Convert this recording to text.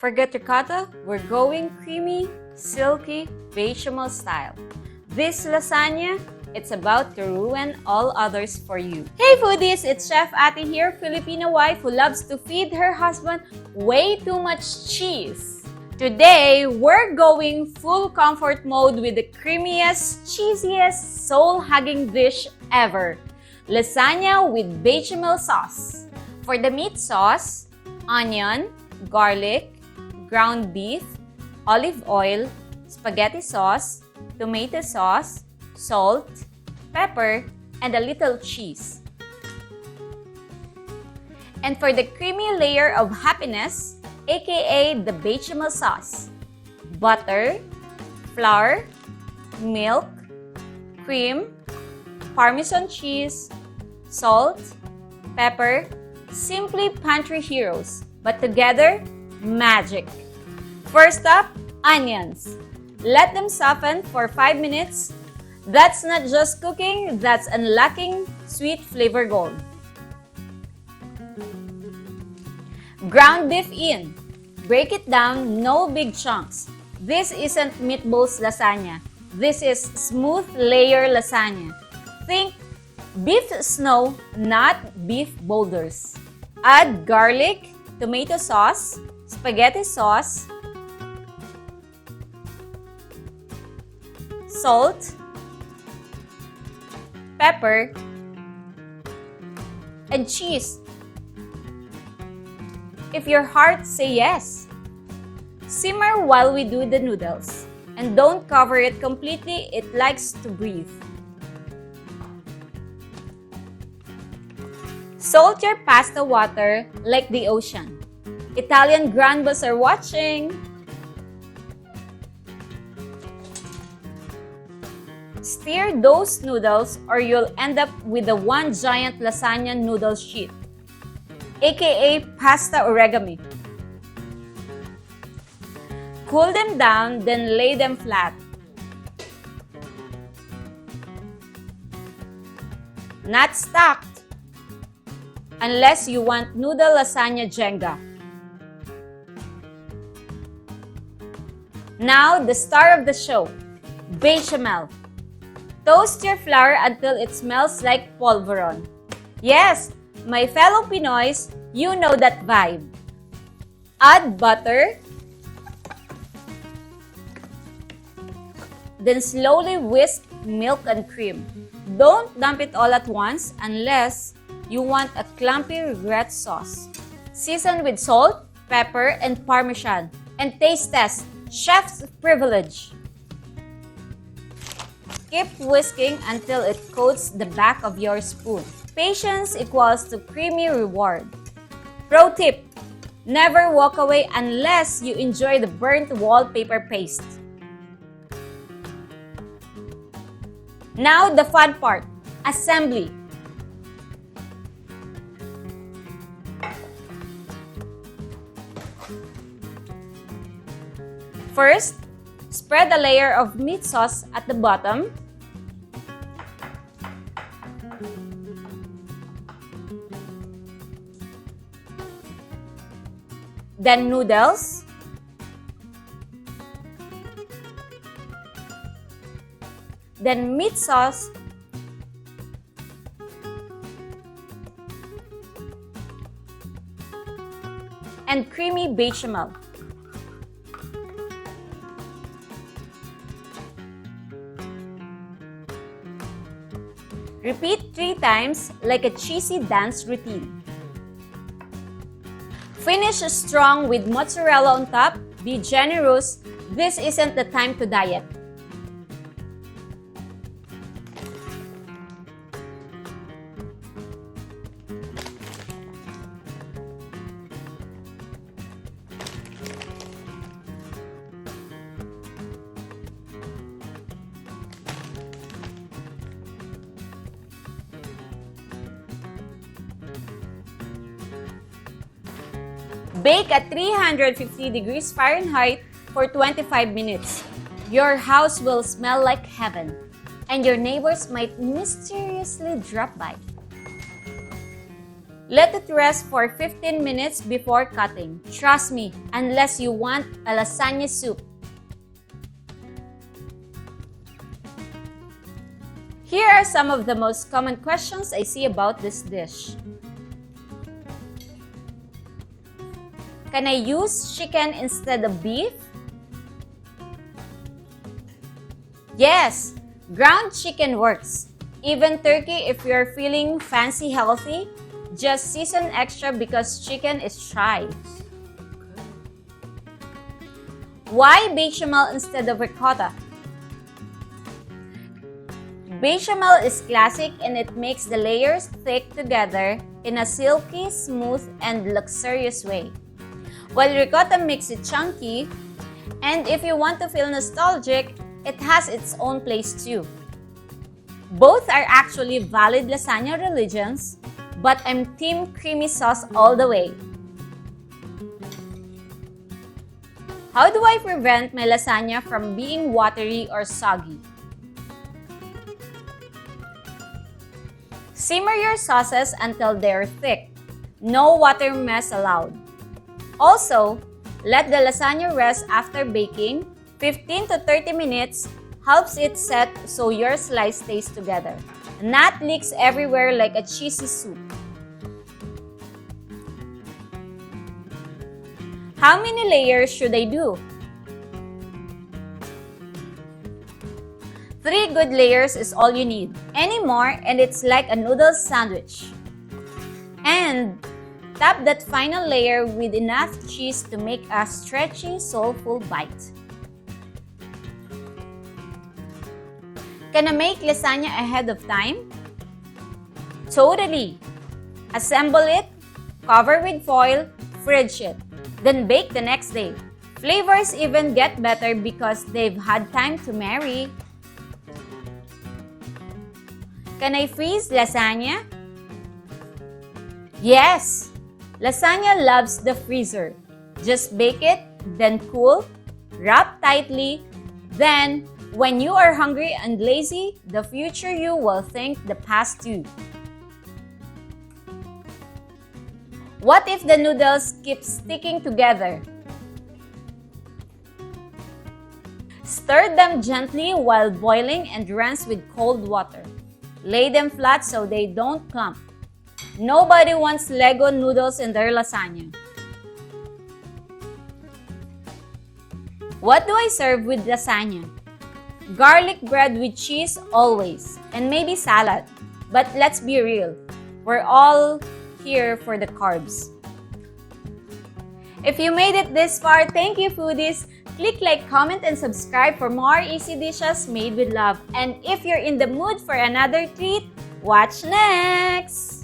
Forget ricotta, we're going creamy, silky, bechamel style. This lasagna, it's about to ruin all others for you. Hey foodies, it's Chef Ate here, Filipino wife who loves to feed her husband way too much cheese. Today, we're going full comfort mode with the creamiest, cheesiest, soul-hugging dish ever. Lasagna with bechamel sauce. For the meat sauce, onion, garlic, ground beef, olive oil, spaghetti sauce, tomato sauce, salt, pepper, and a little cheese. And for the creamy layer of happiness, aka the bechamel sauce, butter, flour, milk, cream, Parmesan cheese, salt, pepper, simply pantry heroes, but together, magic. First up, onions. Let them soften for 5 minutes. That's not just cooking, that's unlocking sweet flavor gold. Ground beef in. Break it down, no big chunks. This isn't meatballs lasagna. This is smooth layer lasagna. Think beef snow, not beef boulders. Add garlic, tomato sauce, spaghetti sauce, salt, pepper, and cheese. If your heart say yes. Simmer while we do the noodles. And don't cover it completely, it likes to breathe. Salt your pasta water like the ocean. Italian grandmas are watching. Stir those noodles or you'll end up with the one giant lasagna noodle sheet, aka pasta origami. Cool them down, then lay them flat. Not stacked, unless you want noodle lasagna Jenga. Now, the star of the show, bechamel. Toast your flour until it smells like polvoron. Yes, my fellow Pinoys, you know that vibe. Add butter, then slowly whisk milk and cream. Don't dump it all at once unless you want a clumpy regret sauce. Season with salt, pepper, and Parmesan. And taste test, chef's privilege. Keep whisking until it coats the back of your spoon. Patience equals to creamy reward. Pro tip, never walk away unless you enjoy the burnt wallpaper paste. Now the fun part, assembly. First, spread a layer of meat sauce at the bottom. Then noodles. Then meat sauce. And creamy bechamel. Repeat 3 times like a cheesy dance routine. Finish strong with mozzarella on top. Be generous. This isn't the time to diet. Bake at 350 degrees Fahrenheit for 25 minutes. Your house will smell like heaven, and your neighbors might mysteriously drop by. Let it rest for 15 minutes before cutting. Trust me, unless you want a lasagna soup. Here are some of the most common questions I see about this dish. Can I use chicken instead of beef? Yes, ground chicken works. Even turkey if you're feeling fancy healthy. Just season extra because chicken is dry. Why bechamel instead of ricotta? Bechamel is classic and it makes the layers thick together in a silky, smooth, and luxurious way. While ricotta makes it chunky, and if you want to feel nostalgic, it has its own place too. Both are actually valid lasagna religions, but I'm team creamy sauce all the way. How do I prevent my lasagna from being watery or soggy? Simmer your sauces until they're thick. No water mess allowed. Also, let the lasagna rest after baking. 15 to 30 minutes helps it set so your slice stays together. Not leaks everywhere like a cheesy soup. How many layers should I do? 3 good layers is all you need. Any more and it's like a noodle sandwich. And top that final layer with enough cheese to make a stretchy, soulful bite. Can I make lasagna ahead of time? Totally! Assemble it, cover with foil, fridge it, then bake the next day. Flavors even get better because they've had time to marry. Can I freeze lasagna? Yes! Lasagna loves the freezer. Just bake it, then cool, wrap tightly, then when you are hungry and lazy, the future you will thank the past you. What if the noodles keep sticking together? Stir them gently while boiling and rinse with cold water. Lay them flat so they don't clump. Nobody wants Lego noodles in their lasagna. What do I serve with lasagna? Garlic bread with cheese always, and maybe salad. But let's be real, we're all here for the carbs. If you made it this far, thank you, foodies! Click like, comment, and subscribe for more easy dishes made with love. And if you're in the mood for another treat, watch next!